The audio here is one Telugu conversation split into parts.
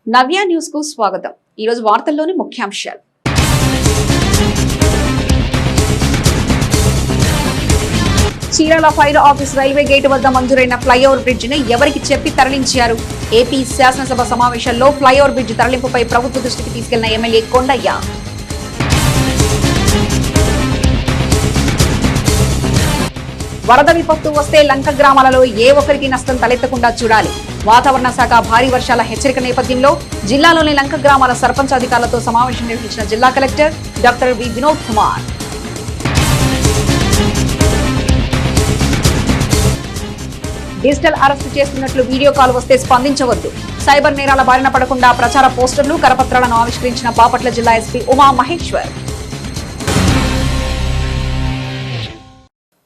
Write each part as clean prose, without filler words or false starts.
నవ్య న్యూస్ కు స్వాగతం। ఈ రోజు వార్తల్లోని ముఖ్యాంశాలు। Chirala fire office railway gate వద్ద మంజూరైన ఫ్లైఓవర్ బ్రిడ్జ్ ని ఎవరికి చెప్పి తరలించారు? ఏపీ శాసనసభ సమావేశంలో ఫ్లైఓవర్ బ్రిడ్జ్ తరలింపుపై ప్రభుత్వ దృష్టికి తీసుకెళ్లిన ఎమ్మెల్యే కొండయ్య। వరద విపత్తు వస్తే లంక గ్రామాలలో ఏ ఒక్కరికి నష్టం తలెత్తకుండా చూడాలి। వాతావరణ శాఖ భారీ వర్షాల హెచ్చరిక నేపథ్యంలో జిల్లాలోని లంక గ్రామాల సర్పంచ్ అధికారులతో సమావేశం నిర్వహించిన జిల్లా collector doctor V Vinod Kumar. Digital arrest చేస్తున్నట్లు వీడియో కాల్ వస్తే స్పందించవద్దు। సైబర్ నేరాల బారిన పడకుండా ప్రచార పోస్టర్లు కరపత్రాలను ఆవిష్కరించిన బాపట్ల జిల్లా SP Uma Maheshwar.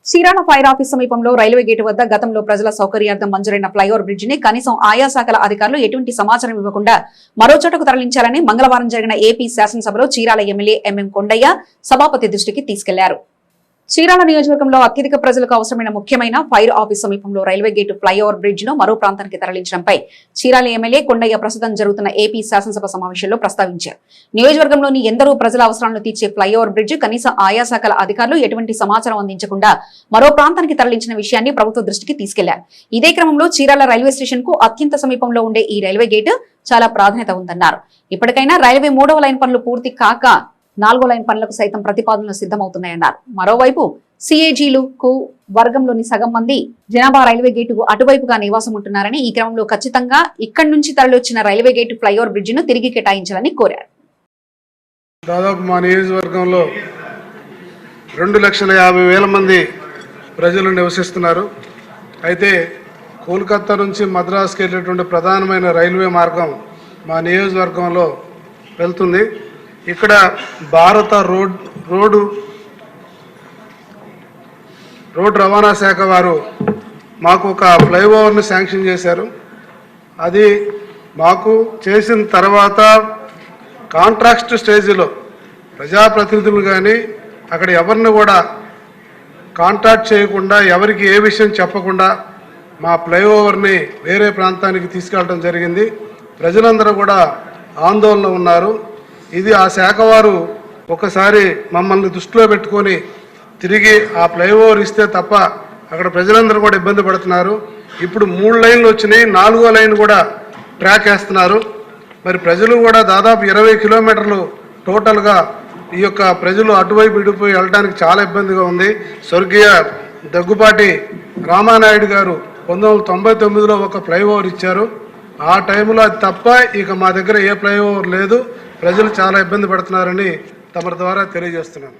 Chirala fire office సమీపంలో రైల్వే గేటు వద్ద గతంలో ప్రజల సౌకర్యార్థం మంజూరైన ఫ్లైఓవర్ బ్రిడ్జ్ ని కనీసం ఆయా శాఖల అధికారులు ఎటువంటి సమాచారం ఇవ్వకుండా మరో చోటకు తరలించాలని మంగళవారం జరిగిన ఏపీ శాసనసభలో చీరాల ఎమ్మెల్యే ఎంఎం కొండయ్య సభాపతి దృష్టికి తీసుకెళ్లారు। చీరాల నియోజకవర్గంలో అత్యధిక ప్రజలకు అవసరమైన ముఖ్యమైన ఫైర్ ఆఫీస్ సమీపంలో రైల్వే గేటు ఫ్లైఓవర్ బ్రిడ్జ్ ను మరో ప్రాంతానికి తరలించడంపై చీరాల ఎమ్మెల్యే కొండయ్య ప్రస్తుతం జరుగుతున్న ఏపీ శాసనసభ సమావేశంలో ప్రస్తావించారు। నియోజకవర్గంలోని ఎందరో ప్రజల అవసరాలను తీర్చే ఫ్లైఓవర్ బ్రిడ్జ్ కనీసం ఆయా శాఖల అధికారులు ఎటువంటి సమాచారం అందించకుండా మరో ప్రాంతానికి తరలించిన విషయాన్ని ప్రభుత్వ దృష్టికి తీసుకెళ్లారు। ఇదే క్రమంలో చీరాల రైల్వే స్టేషన్ కు అత్యంత సమీపంలో ఉండే ఈ రైల్వే గేటు చాలా ప్రాధాన్యత ఉందన్నారు। ఇప్పటికైనా రైల్వే 3వ లైన్ పనులు పూర్తి కాక 4వ లైన్ పనులకు సైతం ప్రతిపాదనలు సిద్ధమవుతున్నాయన్నారు। మరోవైపు సిఏజీలకు వర్గంలోని సగం మంది జనాభా రైల్వే గేటుకు అటువైపుగా నివాసం ఉంటున్నారని ఈ క్రమంలో ఖచ్చితంగా ఇక్కడి నుంచి తరలివచ్చిన రైల్వే గేటు ఫ్లైఓవర్ బ్రిడ్జ్ ను తిరిగి కేటాయించాలని కోరారు। దాదాపు మా నియోజకవర్గంలో 2,50,000 మంది ప్రజలు నివసిస్తున్నారు। అయితే కోల్కతా నుంచి మద్రాసుకి వెళ్ళేటువంటి ప్రధానమైన రైల్వే మార్గం మా నియోజకవర్గంలో వెళ్తుంది। ఇక్కడ భారత రోడ్డు రవాణా శాఖ వారు మాకు ఒక ఫ్లైఓవర్ని శాంక్షన్ చేశారు। అది మాకు చేసిన తర్వాత కాంట్రాక్ట్ స్టేజ్లో ప్రజాప్రతినిధులు కానీ అక్కడ ఎవరిని కూడా కాంట్రాక్ట్ చేయకుండా ఎవరికి ఏ విషయం చెప్పకుండా మా ఫ్లైఓవర్ని వేరే ప్రాంతానికి తీసుకెళ్ళడం జరిగింది। ప్రజలందరూ కూడా ఆందోళన ఉన్నారు। ఇది ఆ శాఖ వారు ఒకసారి మమ్మల్ని దృష్టిలో పెట్టుకొని తిరిగి ఆ ఫ్లైఓవర్ ఇస్తే తప్ప అక్కడ ప్రజలందరూ కూడా ఇబ్బంది పడుతున్నారు। ఇప్పుడు 3 లైన్లు వచ్చినాయి, 4వ లైన్ కూడా ట్రాక్ వేస్తున్నారు। మరి ప్రజలు కూడా దాదాపు 20 కిలోమీటర్లు టోటల్గా ఈ యొక్క ప్రజలు అటువైపు ఇటుపోయి వెళ్ళడానికి చాలా ఇబ్బందిగా ఉంది। స్వర్గీయ దగ్గుపాటి రామానాయుడు గారు 1999లో ఒక ఫ్లైఓవర్ ఇచ్చారు। ఆ టైంలో అది తప్ప ఇక మా దగ్గర ఏ ఫ్లైఓవర్ లేదు। ప్రజలు చాలా ఇబ్బంది పడుతున్నారని తమ ద్వారా తెలియజేస్తున్నాను।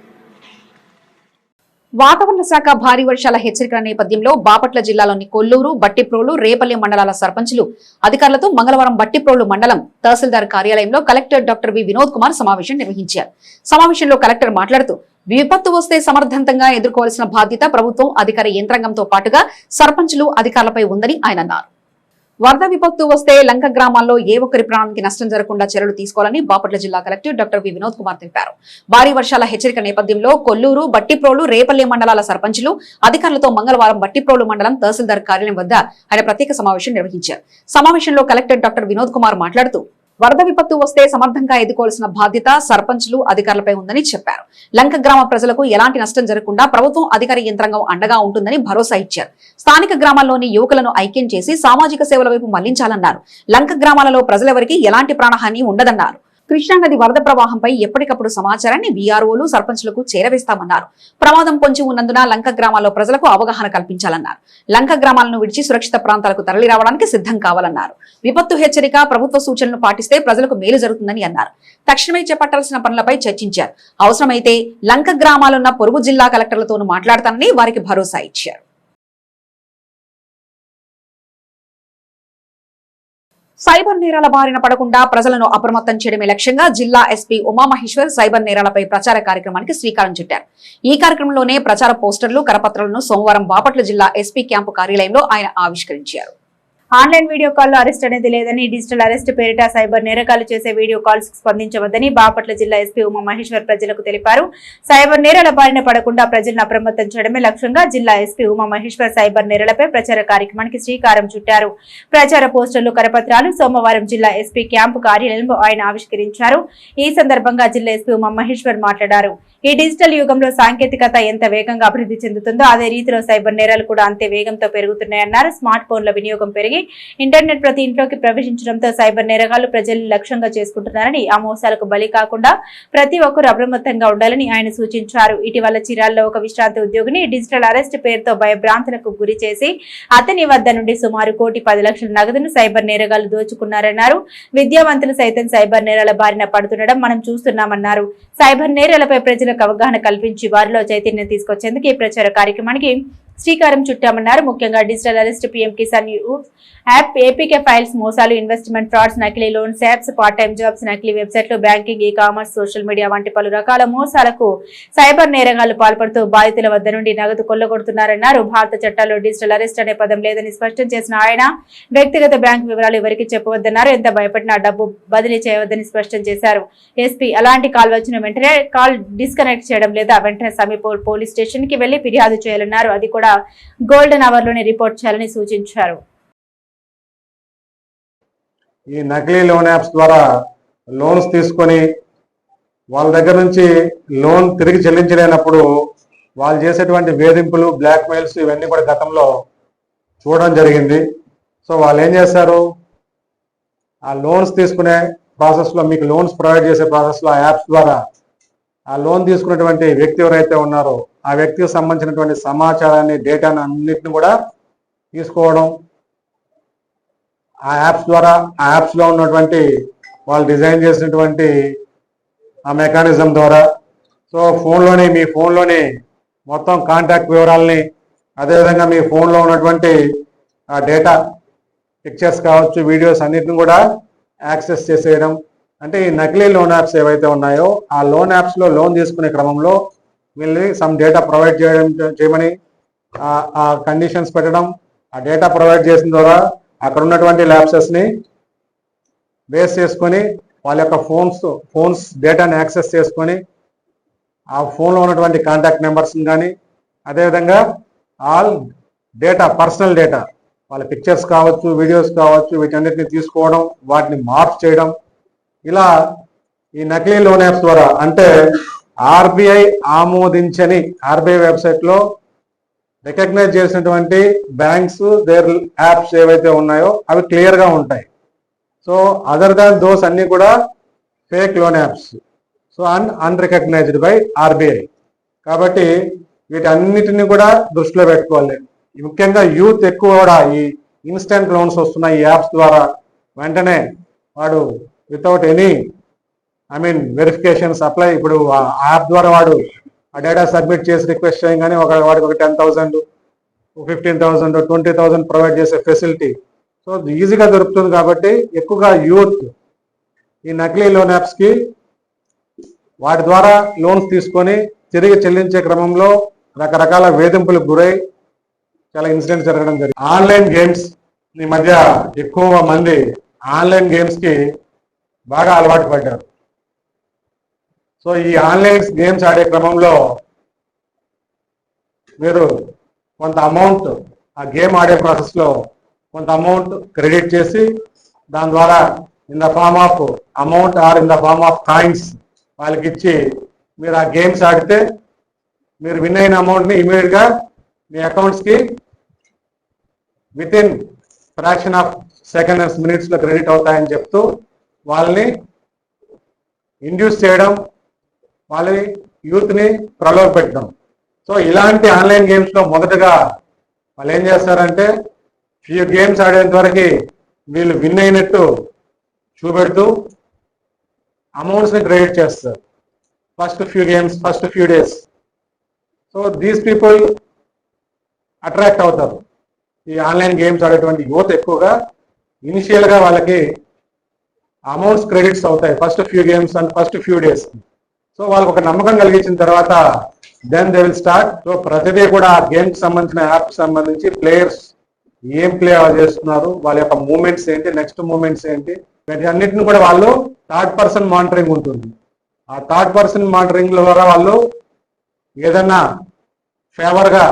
వాతావరణ శాఖ భారీ వర్షాల హెచ్చరికల నేపథ్యంలో బాపట్ల జిల్లాలోని కొల్లూరు, బట్టిప్రోలు, రేపల్లి మండలాల సర్పంచులు అధికారులతో మంగళవారం బట్టిప్రోలు మండలం తహసీల్దార్ కార్యాలయంలో collector doctor V Vinod Kumar సమావేశం నిర్వహించారు। సమావేశంలో కలెక్టర్ మాట్లాడుతూ విపత్తు వస్తే సమర్థవంతంగా ఎదుర్కోవాల్సిన బాధ్యత ప్రభుత్వం, అధికార యంత్రాంగంతో పాటుగా సర్పంచులు, అధికారులపై ఉందని ఆయన అన్నారు। వరద విపత్తు వస్తే లంక గ్రామాల్లో ఏ ఒక్కరి ప్రాణానికి నష్టం జరగకుండా చర్యలు తీసుకోవాలని బాపట్ల జిల్లా collector doctor V Vinod Kumar తెలిపారు। భారీ వర్షాల హెచ్చరిక నేపథ్యంలో కొల్లూరు, బట్టిప్రోలు, రేపల్లి మండలాల సర్పంచులు అధికారులతో మంగళవారం బట్టిప్రోలు మండలం తహసీల్దార్ కార్యాలయం వద్ద ఆయన ప్రత్యేక సమావేశం నిర్వహించారు। సమావేశంలో కలెక్టర్ డాక్టర్ వినోద్ కుమార్ మాట్లాడుతూ వరద విపత్తు వస్తే సమర్థంగా ఎదుర్కోవాల్సిన బాధ్యత సర్పంచులు, అధికారులపై ఉందని చెప్పారు। లంక గ్రామ ప్రజలకు ఎలాంటి నష్టం జరగకుండా ప్రభుత్వం, అధికార యంత్రాంగం అండగా ఉంటుందని భరోసా ఇచ్చారు। స్థానిక గ్రామాల్లోని యువకులను ఐక్యం చేసి సామాజిక సేవల వైపు మళ్లించాలన్నారు। లంక గ్రామాలలో ప్రజలెవరికి ఎలాంటి ప్రాణహాని ఉండదన్నారు। కృష్ణానది వరద ప్రవాహంపై ఎప్పటికప్పుడు సమాచారాన్ని వీఆర్ఓలు, సర్పంచులకు చేరవేస్తామన్నారు। ప్రమాదం పొంచి ఉన్నందున లంక గ్రామాల్లో ప్రజలకు అవగాహన కల్పించాలన్నారు। లంక గ్రామాలను విడిచి సురక్షిత ప్రాంతాలకు తరలి రావడానికి సిద్ధం కావాలన్నారు। విపత్తు హెచ్చరిక, ప్రభుత్వ సూచనలు పాటిస్తే ప్రజలకు మేలు జరుగుతుందని అన్నారు। తక్షణమే చేపట్టాల్సిన పనులపై చర్చించారు। అవసరమైతే లంక గ్రామాలున్న పొరుగు జిల్లా కలెక్టర్లతోనూ మాట్లాడతానని వారికి భరోసా ఇచ్చారు। సైబర్ నేరాల బారిన పడకుండా ప్రజలను అప్రమత్తం చేయడమే లక్ష్యంగా జిల్లా ఎస్పీ ఉమామహేశ్వర్ సైబర్ నేరాలపై ప్రచార కార్యక్రమానికి శ్రీకారం చుట్టారు। ఈ కార్యక్రమంలోనే ప్రచార పోస్టర్లు, కరపత్రాలను సోమవారం బాపట్ల జిల్లా ఎస్పీ క్యాంపు కార్యాలయంలో ఆయన ఆవిష్కరించారు। ఆన్లైన్ వీడియో కాల్లో అరెస్ట్ అనేది లేదని, డిజిటల్ అరెస్ట్ పేరిట సైబర్ నేరగాలు చేసే వీడియో కాల్స్ స్పందించవద్దని బాపట్ల జిల్లా ఎస్పీ ఉమా మహేశ్వర్ ప్రజలకు తెలిపారు. సైబర్ నేరాల బారిన పడకుండా ప్రజలను అప్రమత్తం చేయడమే లక్ష్యంగా జిల్లా ఎస్పీ ఉమా మహేశ్వర్ సైబర్ నేరాలపై ప్రచార కార్యక్రమానికి శ్రీకారం చుట్టారు. ప్రచార పోస్టర్లు, కరపత్రాలు సోమవారం జిల్లా ఎస్పీ క్యాంపు కార్యాలయంలో ఆయన ఆవిష్కరించారు. ఈ సందర్భంగా జిల్లా ఎస్పీ ఉమా మహేశ్వర్ మాట్లాడారు. ఈ డిజిటల్ యుగంలో సాంకేతికత ఎంత వేగంగా అభివృద్ధి చెందుతుందో అదే రీతిలో సైబర్ నేరాలు కూడా అంతే వేగంతో పెరుగుతున్నాయన్నారు. స్మార్ట్ ఫోన్ల వినియోగం పెరిగి ఇంటర్నెట్ ప్రతి ఇంట్లోకి ప్రవేశించడంతో సైబర్ నేరగాళ్లు ప్రజల్ని లక్ష్యంగా చేసుకుంటున్నారని, ఆ మోసాలకు బలి కాకుండా ప్రతి ఒక్కరూ అప్రమత్తంగా ఉండాలని ఆయన సూచించారు. ఇటీవల చిరాల్లో ఒక విశ్రాంతి ఉద్యోగిని డిజిటల్ అరెస్ట్ పేరుతో భయభ్రాంతులకు గురి చేసి అతని వద్ద నుండి సుమారు 1,10,00,000 నగదును సైబర్ నేరగాళ్లు దోచుకున్నారన్నారు. విద్యావంతులు సైతం సైబర్ నేరాల బారిన పడుతుండడం మనం చూస్తున్నామన్నారు. సైబర్ నేరాలపై ప్రజలకు అవగాహన కల్పించి వారిలో చైతన్యం తీసుకొచ్చేందుకు ఈ ప్రచార కార్యక్రమానికి శ్రీకారం చుట్టామన్నారు. ముఖ్యంగా digital arrest, PM Kisan app, APK files, మోసాలు, ఇన్వెస్ట్మెంట్ ఫ్రాడ్స్, నకిలీ loans apps, part time jobs, నకిలీ వెబ్సైట్లు, banking, e commerce, social media వంటి పలు రకాల మోసాలకు సైబర్ నేరగాళ్లు పాల్పడుతూ బాధితుల వద్ద నుండి నగదు కొల్లగొడుతున్నారన్నారు. భారత చట్టాల్లో డిజిటల్ అరెస్ట్ అనే పదం లేదని స్పష్టం చేసిన ఆయన వ్యక్తిగత బ్యాంకు వివరాలు ఎవరికి చెప్పవద్దన్నారు. ఎంత భయపడినా డబ్బు బదిలీ చేయవద్దని స్పష్టం చేశారు. ఎస్పీ అలాంటి కాల్ వచ్చిన వెంటనే కాల్ డిస్కనెక్ట్ చేయడం లేదా వెంటనే సమీప పోలీస్ స్టేషన్ కి వెళ్లి ఫిర్యాదు చేయాలన్నారు. అది కూడా గోల్డెన్ అవర్ లోనే రిపోర్ట్ చేయాలని సూచించారు. ఈ నకిలీ లోన్ యాప్స్ ద్వారా లోన్స్ తీసుకొని వాళ్ళ దగ్గర నుంచి లోన్ తిరిగి చెల్లించలేనప్పుడు వాళ్ళు చేసేటువంటి వేధింపులు, బ్లాక్ మెయిల్స్ ఇవన్నీ కూడా గతంలో చూడడం జరిగింది. సో వాళ్ళు ఏం చేస్తారు, ఆ లోన్స్ తీసుకునే ప్రాసెస్లో, మీకు లోన్స్ ప్రొవైడ్ చేసే ప్రాసెస్లో ఆ యాప్స్ ద్వారా ఆ లోన్ తీసుకున్నటువంటి వ్యక్తి ఎవరైతే ఉన్నారో ఆ వ్యక్తికి సంబంధించినటువంటి సమాచారాన్ని, డేటాను అన్నిటిని కూడా తీసుకోవడం, ఆ యాప్స్ ద్వారా, ఆ యాప్స్లో ఉన్నటువంటి వాళ్ళు డిజైన్ చేసినటువంటి ఆ మెకానిజం ద్వారా, సో మీ ఫోన్లోని మొత్తం కాంటాక్ట్ వివరాలని, అదేవిధంగా మీ ఫోన్లో ఉన్నటువంటి ఆ డేటా, పిక్చర్స్ కావచ్చు, వీడియోస్ అన్నిటిని కూడా యాక్సెస్ చేసేయడం. అంటే ఈ నకిలీ లోన్ యాప్స్ ఏవైతే ఉన్నాయో ఆ లోన్ యాప్స్లో లోన్ తీసుకునే క్రమంలో వీళ్ళని సమ్ డేటా ప్రొవైడ్ చేయమని ఆ కండిషన్స్ పెట్టడం, ఆ డేటా ప్రొవైడ్ చేసిన ద్వారా అక్కడ ఉన్నటువంటి ల్యాప్సెస్ని బేస్ చేసుకొని వాళ్ళ యొక్క ఫోన్స్ డేటాని యాక్సెస్ చేసుకొని ఆ ఫోన్లో ఉన్నటువంటి కాంటాక్ట్ నెంబర్స్ని కానీ, అదేవిధంగా ఆల్ డేటా, పర్సనల్ డేటా, వాళ్ళ పిక్చర్స్ కావచ్చు, వీడియోస్ కావచ్చు, వీటన్నిటిని తీసుకోవడం, వాటిని మార్క్ చేయడం. ఇలా ఈ నకిలీ లోన్ యాప్స్ ద్వారా, అంటే ఆర్బీఐ ఆమోదించని, ఆర్బీఐ వెబ్సైట్లో రికగ్నైజ్ చేసినటువంటి బ్యాంక్స్ దేర్ యాప్స్ ఏవైతే ఉన్నాయో అవి క్లియర్గా ఉంటాయి. సో అదర్ దాన్ దోస్ అన్నీ కూడా fake loan apps, so unrecognised by RBI. కాబట్టి వీటన్నిటిని కూడా దృష్టిలో పెట్టుకోవాలి. ముఖ్యంగా యూత్ ఎక్కువ కూడా ఈ ఇన్స్టెంట్ లోన్స్ వస్తున్న ఈ యాప్స్ ద్వారా వెంటనే వాడు వితౌట్ ఎనీ వెరిఫికేషన్స్ అప్లై, ఇప్పుడు ఆ యాప్ ద్వారా వాడు ఆ డేటా సబ్మిట్ చేసి రిక్వెస్ట్ చేయగానే వాడికి ఒక 10,000, 15,000, 20,000 ప్రొవైడ్ చేసే ఫెసిలిటీ సో ఈజీగా దొరుకుతుంది. కాబట్టి ఎక్కువగా యూత్ ఈ నకిలీ లోన్ యాప్స్కి, వాటి ద్వారా లోన్స్ తీసుకొని తిరిగి చెల్లించే క్రమంలో రకరకాల వేధింపులకు గురై చాలా ఇన్సిడెంట్స్ జరగడం జరిగింది. ఆన్లైన్ గేమ్స్ ఈ మధ్య ఎక్కువ మంది ఆన్లైన్ గేమ్స్కి బాగా అలవాటు పడ్డారు. సో ఈ ఆన్లైన్ గేమ్స్ ఆడే క్రమంలో మీరు కొంత అమౌంట్ ఆ గేమ్ ఆడే ప్రాసెస్లో కొంత అమౌంట్ క్రెడిట్ చేసి దాని ద్వారా in the form of amount or in the form of coins వాళ్ళకి ఇచ్చి మీరు ఆ గేమ్స్ ఆడితే మీరు విన్ అయిన అమౌంట్ని ఇమీడియట్గా మీ అకౌంట్స్కి within fraction of seconds, మినిట్స్లో క్రెడిట్ అవుతాయని చెప్తూ వాళ్ళని ఇండ్యూస్ చేయడం, వాళ్ళ యూత్ని ప్రలోభ పెట్టడం. సో ఇలాంటి ఆన్లైన్ గేమ్స్లో మొదటగా వాళ్ళు ఏం చేస్తారంటే ఫ్యూ గేమ్స్ ఆడేంత వరకు వీళ్ళు విన్ అయినట్టు చూపెడుతూ అమౌంట్స్ని క్రెడిట్ చేస్తారు first few games, first few days. So these people attract అవుతారు. ఈ ఆన్లైన్ గేమ్స్ ఆడేటువంటి యువత ఎక్కువగా ఇనిషియల్గా వాళ్ళకి అమౌంట్స్ క్రెడిట్స్ అవుతాయి first few games and first few days. So వాళ్ళకి ఒక నమ్మకం కలిగించిన తర్వాత then they will start. So ప్రతిదీ కూడా ఆ గేమ్కి సంబంధించిన యాప్ సంబంధించి ప్లేయర్స్ ఏం ప్లే చేస్తున్నారు, వాళ్ళ యొక్క మూమెంట్స్ ఏంటి, నెక్స్ట్ మూమెంట్స్ ఏంటి, వీటన్నిటిని కూడా వాళ్ళు థర్డ్ పర్సన్ మానిటరింగ్ ఉంటుంది. ఆ థర్డ్ పర్సన్ మానిటరింగ్ ద్వారా వాళ్ళు ఏదన్నా ఫేవర్గా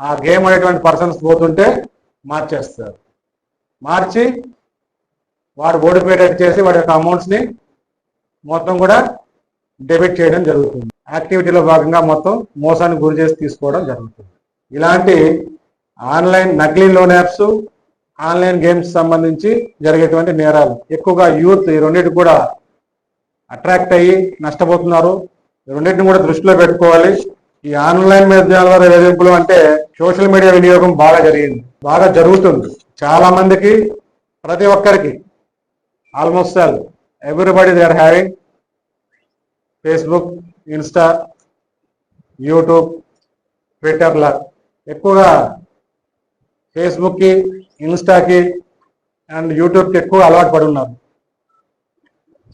ఆ గేమ్ అనేటువంటి పర్సన్స్ పోతుంటే మార్చేస్తారు. మార్చి వాడు ఓడిపోయేటట్టు చేసి వాడి యొక్క అమౌంట్స్ని మొత్తం కూడా డెబిట్ చేయడం జరుగుతుంది. యాక్టివిటీలో భాగంగా మొత్తం మోసానికి గురి చేసి తీసుకోవడం జరుగుతుంది. ఇలాంటి ఆన్లైన్ నకిలీ లోన్ యాప్స్, ఆన్లైన్ గేమ్స్ సంబంధించి జరిగేటువంటి నేరాలు ఎక్కువగా యూత్ ఈ రెండింటికి కూడా అట్రాక్ట్ అయ్యి నష్టపోతున్నారు. ఈ రెండింటిని కూడా దృష్టిలో పెట్టుకోవాలి. ఈ ఆన్లైన్ మాధ్యమాల ద్వారా వేధింపులు అంటే సోషల్ మీడియా వినియోగం బాగా జరుగుతుంది. చాలా మందికి, ప్రతి ఒక్కరికి, almost all everybody they are having Facebook, Insta, YouTube, ట్విట్టర్లా ఎక్కువగా ఫేస్బుక్కి, ఇన్స్టాకి అండ్ యూట్యూబ్కి ఎక్కువ అలవాటు పడి ఉన్నారు.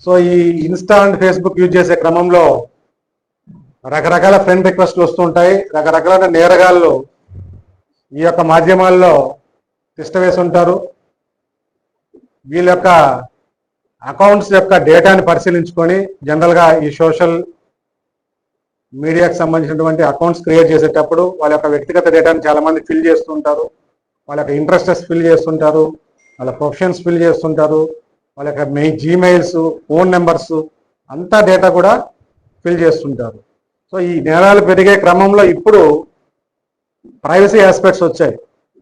సో ఈ ఇన్స్టా అండ్ ఫేస్బుక్ యూజ్ చేసే క్రమంలో రకరకాల ఫ్రెండ్ రిక్వెస్ట్లు వస్తుంటాయి. రకరకాల నేరగాళ్ళు ఈ యొక్క మాధ్యమాల్లో తిష్టవేసి ఉంటారు. వీళ్ళ యొక్క అకౌంట్స్ యొక్క డేటాని పరిశీలించుకొని జనరల్గా ఈ సోషల్ మీడియాకి సంబంధించినటువంటి అకౌంట్స్ క్రియేట్ చేసేటప్పుడు వాళ్ళ యొక్క వ్యక్తిగత డేటాని చాలా మంది ఫిల్ చేస్తుంటారు. వాళ్ళ యొక్క ఇంట్రెస్టెస్ ఫిల్ చేస్తుంటారు, వాళ్ళ ప్రొఫెషన్స్ ఫిల్ చేస్తుంటారు, వాళ్ళ యొక్క జీమెయిల్స్, ఫోన్ నెంబర్స్ అంతా డేటా కూడా ఫిల్ చేస్తుంటారు. సో ఈ నేరాలు పెరిగే క్రమంలో ఇప్పుడు ప్రైవసీ ఆస్పెక్ట్స్ వచ్చాయి.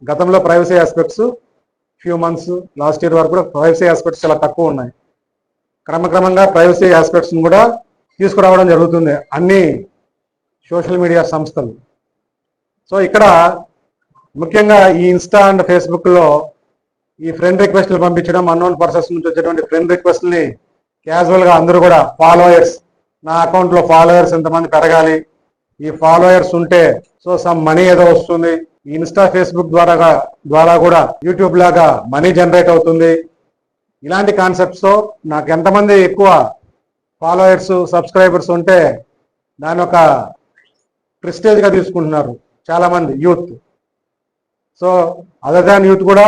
గతంలో privacy aspects few months, last year వరకు కూడా ప్రైవసీ ఆస్పెక్ట్స్ చాలా తక్కువ ఉన్నాయి. క్రమక్రమంగా ప్రైవసీ ఆస్పెక్ట్స్ని కూడా తీసుకురావడం జరుగుతుంది అన్ని సోషల్ మీడియా సంస్థలు. సో ఇక్కడ ముఖ్యంగా ఈ ఇన్స్టా అండ్ ఫేస్బుక్లో ఈ ఫ్రెండ్ రిక్వెస్ట్లు పంపించడం, అన్నోన్ పర్సన్స్ నుంచి వచ్చేటువంటి ఫ్రెండ్ రిక్వెస్ట్ని క్యాజువల్గా అందరూ కూడా ఫాలోయర్స్, నా అకౌంట్లో ఫాలోయర్స్ ఎంతమంది పెరగాలి, ఈ ఫాలోయర్స్ ఉంటే సో సమ్ మనీ ఏదో వస్తుంది, ఇన్స్టా ఫేస్బుక్ ద్వారా కూడా యూట్యూబ్ లాగా మనీ జనరేట్ అవుతుంది. ఇలాంటి కాన్సెప్ట్స్తో నాకు ఎంతమంది ఎక్కువ ఫాలోయర్స్, సబ్స్క్రైబర్స్ ఉంటే దాని ఒక ప్రెస్టేజ్గా తీసుకుంటున్నారు చాలామంది youth. So other than youth కూడా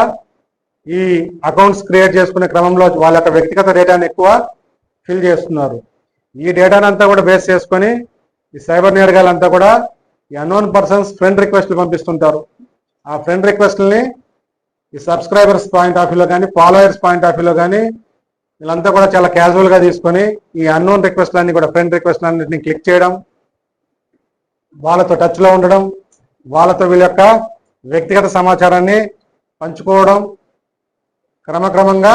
ఈ అకౌంట్స్ క్రియేట్ చేసుకునే క్రమంలో వాళ్ళ యొక్క వ్యక్తిగత డేటాని ఎక్కువ ఫిల్ చేస్తున్నారు. ఈ డేటాని అంతా కూడా బేస్ చేసుకొని ఈ సైబర్ నేరగాలంతా కూడా ఈ అన్నోన్ పర్సన్స్ ఫ్రెండ్ రిక్వెస్ట్లు పంపిస్తుంటారు. ఆ ఫ్రెండ్ రిక్వెస్ట్లని ఈ సబ్స్క్రైబర్స్ పాయింట్ ఆఫ్ వ్యూలో కానీ, ఫాలోయర్స్ పాయింట్ ఆఫ్ వ్యూలో కానీ వీళ్ళంతా కూడా చాలా క్యాజువల్గా తీసుకొని ఈ అన్నోన్ రిక్వెస్ట్లన్నీ కూడా, ఫ్రెండ్ రిక్వెస్ట్లన్నింటినీ క్లిక్ చేయడం, వాళ్ళతో టచ్లో ఉండడం, వాళ్ళతో వీళ్ళ యొక్క వ్యక్తిగత సమాచారాన్ని పంచుకోవడం, క్రమక్రమంగా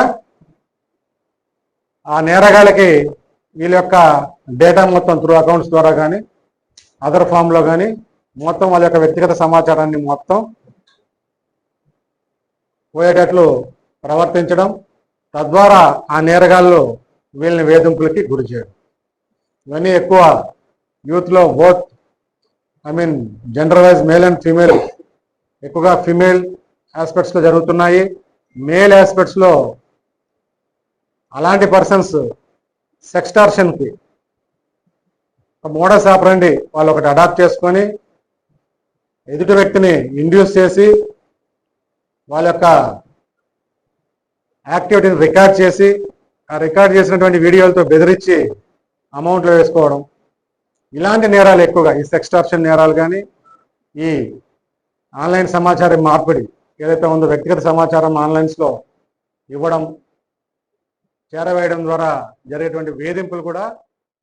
ఆ నేరగాళ్ళకి వీళ్ళ యొక్క డేటా మొత్తం త్రూ అకౌంట్స్ ద్వారా కానీ, అదర్ ఫామ్లో కానీ మొత్తం వాళ్ళ యొక్క వ్యక్తిగత సమాచారాన్ని మొత్తం పోయేటట్లు ప్రవర్తించడం, తద్వారా ఆ నేరగాళ్ళు వీళ్ళని వేధింపులకి గురి చేయడం. ఇవన్నీ ఎక్కువ యూత్లో both gender wise male and female, ఎక్కువగా ఫీమేల్ ఆస్పెక్ట్స్లో జరుగుతున్నాయి. మేల్ ఆస్పెక్ట్స్లో అలాంటి పర్సన్స్ సెక్స్టార్షన్కి మోడస్ ఆపరండి వాళ్ళు ఒకటి అడాప్ట్ చేసుకొని ఎదుటి వ్యక్తిని ఇండ్యూస్ చేసి వాళ్ళ యొక్క యాక్టివిటీని రికార్డ్ చేసి ఆ రికార్డ్ చేసినటువంటి వీడియోలతో బెదిరించి అమౌంట్లు వేసుకోవడం, ఇలాంటి నేరాలు ఎక్కువగా ఈ సెక్స్టార్షన్ నేరాలు కానీ, ఈ ఆన్లైన్ సమాచారం మార్పిడి ఏదైతే ఉందో వ్యక్తిగత సమాచారం ఆన్లైన్స్లో ఇవ్వడం, చేరవేయడం ద్వారా జరిగేటువంటి వేధింపులు కూడా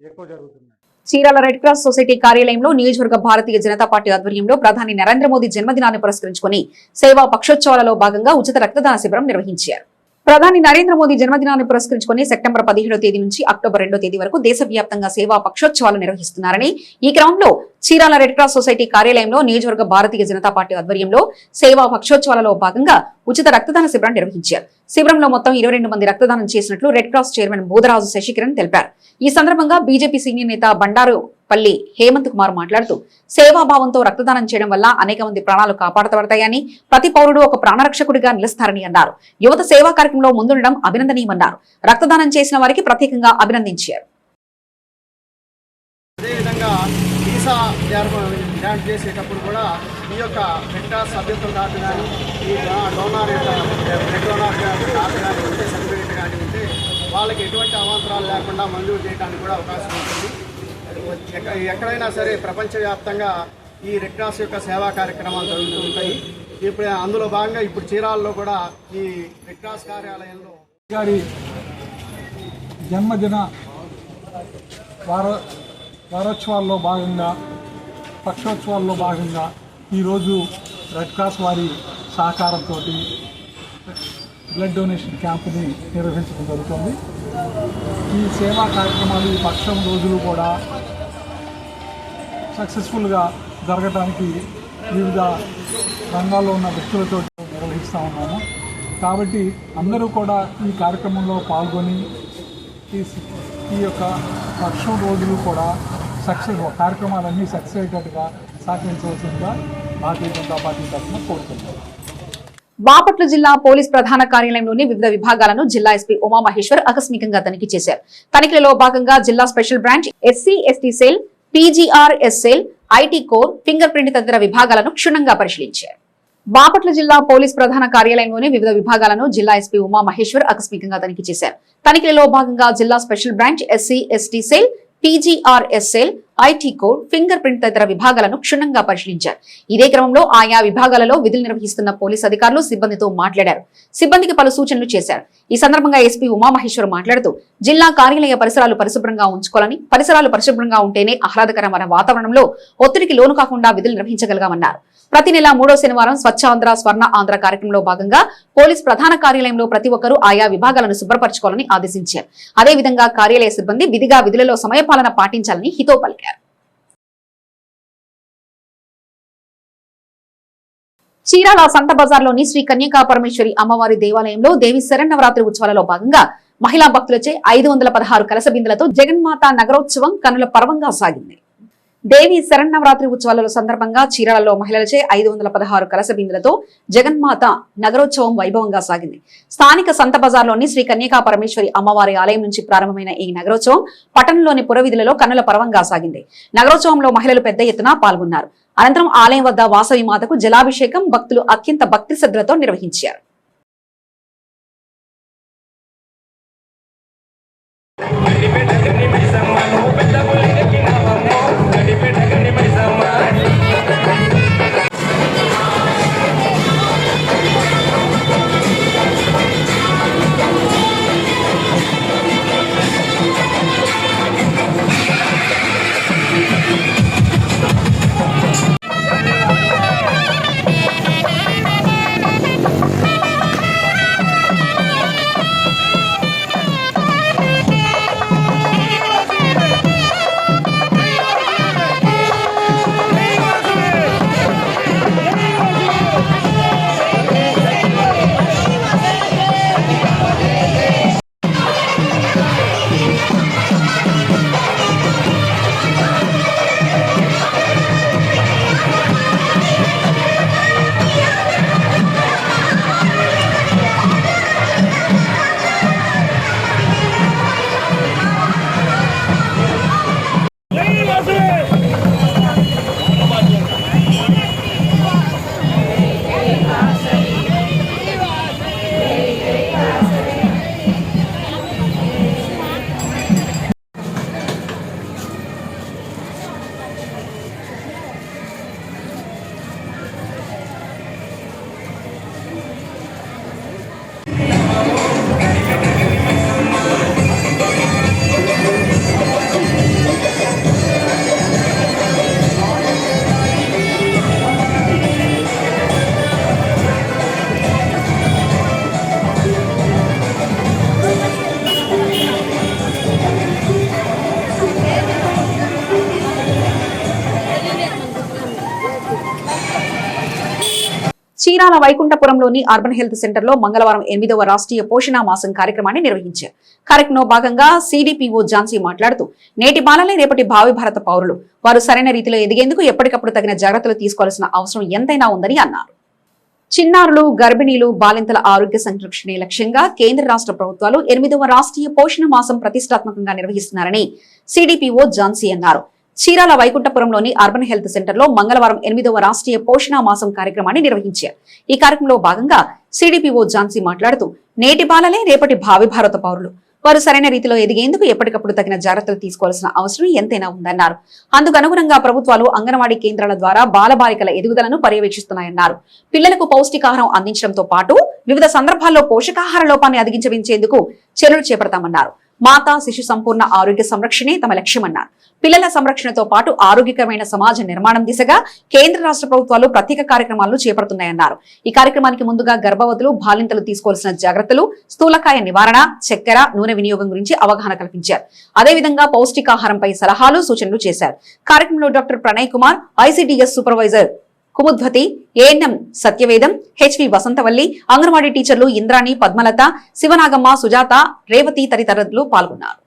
ఎక్కువ జరుగుతున్నాయి. చీరాల రెడ్ క్రాస్ సొసైటీ కార్యాలయంలో నియోజకవర్గ భారతీయ జనతా పార్టీ ఆధ్వర్యంలో ప్రధాని నరేంద్ర మోదీ జన్మదినాన్ని పురస్కరించుకుని సేవా పక్షోత్సవాలలో భాగంగా ఉచిత రక్తదాన శిబిరం నిర్వహించారు. ప్రధాని నరేంద్ర మోదీ జన్మదినాన్ని పురస్కరించుకుని సెప్టెంబర్ 17వ తేదీ నుంచి అక్టోబర్ 2వ తేదీ వరకు దేశవ్యాప్తంగా సేవా పక్షోత్సవాలు నిర్వహిస్తున్నారని, ఈ క్రమంలో చీరాల రెడ్ క్రాస్ సొసైటీ కార్యాలయంలో నియోజకవర్గ భారతీయ జనతా పార్టీ ఆధ్వర్యంలో సేవా పక్షోత్సవాలలో భాగంగా ఉచిత రక్తదాన శిబిరం నిర్వహించారు. శిబిరంలో మొత్తం 22 మంది రక్తదానం చేసినట్లు red cross chairman Budaraju Sasikiran తెలిపారు. ఈ సందర్భంగా బీజేపీ సీనియర్ నేత బండారుపల్లి హేమంత్ కుమార్ మాట్లాడుతూ సేవాభావంతో రక్తదానం చేయడం వల్ల అనేక మంది ప్రాణాలు కాపాడబడతాయని, ప్రతి పౌరుడు ఒక ప్రాణరక్షకుడిగా నిలుస్తారని అన్నారు. యువత సేవా కార్యక్రమంలో ముందుండడం అభినందనీయమన్నారు. రక్తదానం చేసిన వారికి ప్రత్యేకంగా అభినందించారు. అదేవిధంగా వీసా గ్రాంట్ చేసేటప్పుడు కూడా ఈ యొక్క రెడ్ సభ్యత్వం కార్డు కానీ ఈ డోనార్ యొక్క బ్లడ్ డోనార్ కార్డు కానీ ఉంటే సర్టిఫికేట్ కానీ ఉంటే వాళ్ళకి ఎటువంటి అవాంతరాలు లేకుండా మంజూరు చేయడానికి కూడా అవకాశం ఉంటుంది. ఎక్కడైనా సరే ప్రపంచవ్యాప్తంగా ఈ రెడ్ క్రాస్ యొక్క సేవా కార్యక్రమాలు జరుగుతూ ఉంటాయి. ఇప్పుడు అందులో భాగంగా ఇప్పుడు చీరాలలో కూడా ఈ రెడ్ క్రాస్ కార్యాలయంలో గారి జన్మదిన వారోత్సవాల్లో భాగంగా పక్షోత్సవాల్లో భాగంగా ఈరోజు రెడ్ క్రాస్ వారి సహకారంతో బ్లడ్ డొనేషన్ క్యాంపుని నిర్వహించడం జరుగుతుంది. ఈ సేవా కార్యక్రమాలు ఈ పక్షం రోజులు కూడా సక్సెస్ఫుల్గా జరగడానికి వివిధ రంగాల్లో ఉన్న వ్యక్తులతో నిర్వహిస్తూ ఉన్నాము. కాబట్టి అందరూ కూడా ఈ కార్యక్రమంలో పాల్గొని ఈ యొక్క పక్షం రోజులు కూడా కార్యక్రమాలన్నీ సక్సెస్ అయ్యేటట్టుగా సహకరించవలసిందిగా భారతీయ జనతా పార్టీ తరఫున కోరుతున్నాం. బాపట్ల జిల్లా పోలీస్ ప్రధాన కార్యాలయంలోని వివిధ విభాగాలను జిల్లా ఎస్పీ ఉమామహేశ్వర్ ఆకస్మికంగా తనిఖీ చేశారు. తనిఖీలలో భాగంగా జిల్లా special branch, SC ST cell, PGRS cell, IT core, finger print తదితర విభాగాలను క్షుణ్ణంగా పరిశీలించారు. బాపట్ల జిల్లా పోలీస్ ప్రధాన కార్యాలయంలోని వివిధ విభాగాలను జిల్లా ఎస్పీ ఉమామహేశ్వర్ ఆకస్మికంగా తనిఖీ చేశారు. తనిఖీలలో భాగంగా జిల్లా special branch, SC ST cell, PGRS cell, IT core, finger print తదితర విభాగాలను క్షుణ్ణంగా పరిశీలించారు. ఇదే క్రమంలో ఆయా విభాగాలలో విధులు నిర్వహిస్తున్న పోలీస్ అధికారులు సిబ్బందితో మాట్లాడారు. సిబ్బందికి పలు సూచనలు చేశారు. ఈ సందర్భంగా ఎస్పీ ఉమామహేశ్వర్ మాట్లాడుతూ జిల్లా కార్యాలయ పరిసరాలు పరిశుభ్రంగా ఉంచుకోవాలని, పరిసరాలు పరిశుభ్రంగా ఉంటేనే ఆహ్లాదకరమైన వాతావరణంలో ఒత్తిడికి లోను కాకుండా విధులు నిర్వహించగలగామన్నారు. ప్రతి నెల 3వ శనివారం స్వచ్ఛాంధ్ర స్వర్ణ ఆంధ్ర కార్యక్రమంలో భాగంగా పోలీస్ ప్రధాన కార్యాలయంలో ప్రతి ఒక్కరూ ఆయా విభాగాలను శుభ్రపరచుకోవాలని ఆదేశించారు. అదేవిధంగా కార్యాలయ సిబ్బంది విధిగా విధులలో సమయపాలన పాటించాలని హితో పలికారు. చీరాల సంత బజార్లోని శ్రీ కన్యకా పరమేశ్వరి అమ్మవారి దేవాలయంలో దేవి శరన్నవరాత్రి ఉత్సవాలలో భాగంగా మహిళా భక్తులచే 516 కలశ బిందెలతో జగన్మాత నగరోత్సవం కన్నుల పర్వంగా సాగింది. దేవి శరన్నవరాత్రి ఉత్సవాల సందర్భంగా చీరాలలో మహిళలచే 516 కలశ బిందెలతో జగన్మాత నగరోత్సవం వైభవంగా సాగింది. స్థానిక సంత బజార్లోని శ్రీ కన్యకా పరమేశ్వరి అమ్మవారి ఆలయం నుంచి ప్రారంభమైన ఈ నగరోత్సవం పట్టణంలోని పురవీధులలో కన్నుల పర్వంగా సాగింది. నగరోత్సవంలో మహిళలు పెద్ద ఎత్తున పాల్గొన్నారు. అనంతరం ఆలయం వద్ద వాసవి మాతకు జలాభిషేకం భక్తులు అత్యంత భక్తి శ్రద్ధలతో నిర్వహించారు. చీరాల వైకుంఠపురంలోని అర్బన్ హెల్త్ సెంటర్ లో మంగళవారం 8వ రాష్ట్రీయ పోషణ మాసం కార్యక్రమాన్ని నిర్వహించారు. కార్యక్రమంలో భాగంగా సిడిపిఓ ఝాన్సీ మాట్లాడుతూ నేటి బాలలే రేపటి భావి భారత పౌరులు, వారు సరైన రీతిలో ఎదిగేందుకు ఎప్పటికప్పుడు తగిన జాగ్రత్తలు తీసుకోవాల్సిన అవసరం ఎంతైనా ఉందని అన్నారు. చిన్నారులు, గర్భిణీలు, బాలింతల ఆరోగ్య సంరక్షణే లక్ష్యంగా కేంద్ర రాష్ట్ర ప్రభుత్వాలు 8వ రాష్ట్రీయ పోషణ మాసం ప్రతిష్టాత్మకంగా నిర్వహిస్తున్నారని సిడిపిఓ ఝాన్సీ అన్నారు. చీరాల వైకుంఠపురంలోని అర్బన్ హెల్త్ సెంటర్ లో మంగళవారం 8వ రాష్ట్రీయ పోషణ మాసం కార్యక్రమాన్ని నిర్వహించారు. ఈ కార్యక్రమంలో భాగంగా సిడిపిఓ ఝాన్సీ మాట్లాడుతూ నేటి బాలలే రేపటి భావి భారత పౌరులు. వారు సరైన రీతిలో ఎదిగేందుకు ఎప్పటికప్పుడు తగిన జాగ్రత్తలు తీసుకోవాల్సిన అవసరం ఎంతైనా ఉందన్నారు. అందుకు అనుగుణంగా ప్రభుత్వాలు అంగన్వాడీ కేంద్రాల ద్వారా బాలబాలికల ఎదుగుదలను పర్యవేక్షిస్తున్నాయన్నారు. పిల్లలకు పౌష్టికాహారం అందించడంతో పాటు వివిధ సందర్భాల్లో పోషకాహార లోపాన్ని అధిగమించేందుకు చర్యలు చేపడతామన్నారు. మాతా శిశు సంపూర్ణ ఆరోగ్య సంరక్షణే తమ లక్ష్యమన్నారు. పిల్లల సంరక్షణతో పాటు ఆరోగ్యకరమైన సమాజ నిర్మాణం దిశగా కేంద్ర రాష్ట్ర ప్రభుత్వాలు ప్రత్యేక కార్యక్రమాలను చేపడుతున్నాయన్నారు. ఈ కార్యక్రమానికి ముందుగా గర్భవతులు బాలింతలు తీసుకోవాల్సిన జాగ్రత్తలు, స్థూలకాయ నివారణ, చక్కెర, నూనె వినియోగం గురించి అవగాహన కల్పించారు. అదేవిధంగా పౌష్టికాహారంపై సలహాలు, సూచనలు చేశారు. కార్యక్రమంలో doctor Pranay Kumar, ICDS supervisor Kumudvathi, ANM Satyavedam, HV Vasanthavalli, anganwadi టీచర్లు ఇంద్రాణి, పద్మలత, శివనాగమ్మ, సుజాత, రేవతి తదితరులు పాల్గొన్నారు.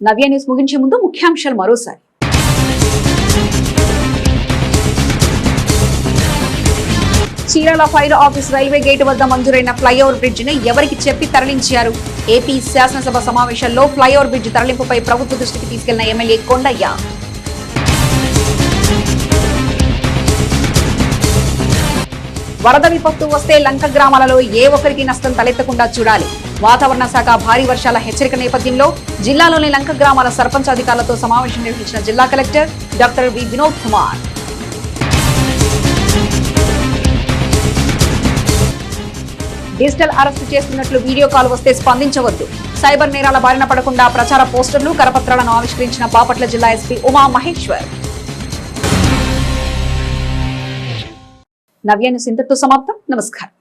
నవ్య న్యూస్ ముగించే ముందు ముఖ్యాంశాలు మరోసారి. Chirala fire office railway gate వద్ద మంజూరైన ఫ్లైఓవర్ బ్రిడ్జ్ ను ఎవరికి చెప్పి తరలించారు? ఏపీ శాసనసభ సమావేశంలో ఫ్లైఓవర్ బ్రిడ్జ్ తరలింపుపై ప్రభుత్వ దృష్టికి తీసుకెళ్లిన ఎమ్మెల్యే కొండయ్య. వరద విపత్తు వస్తే లంక గ్రామాలలో ఏ ఒక్కరికి నష్టం తలెత్తకుండా చూడాలి. వాతావరణ శాఖ భారీ వర్షాల హెచ్చరిక నేపథ్యంలో జిల్లాలోని లంక గ్రామాల సర్పంచ్ అధికారులతో సమావేశం నిర్వహించిన జిల్లా collector doctor V Vinod Kumar. Digital arrest చేస్తున్నట్లు వీడియో కాల్ వస్తే స్పందించవద్దు. సైబర్ నేరాల బారిన పడకుండా ప్రచార పోస్టర్లు, కరపత్రాలను ఆవిష్కరించిన బాపట్ల జిల్లా ఎస్పీ ఉమా మహేశ్వర్. నవ్య న్యూస్ ఇంతటితో సమాప్తం. నమస్కారం.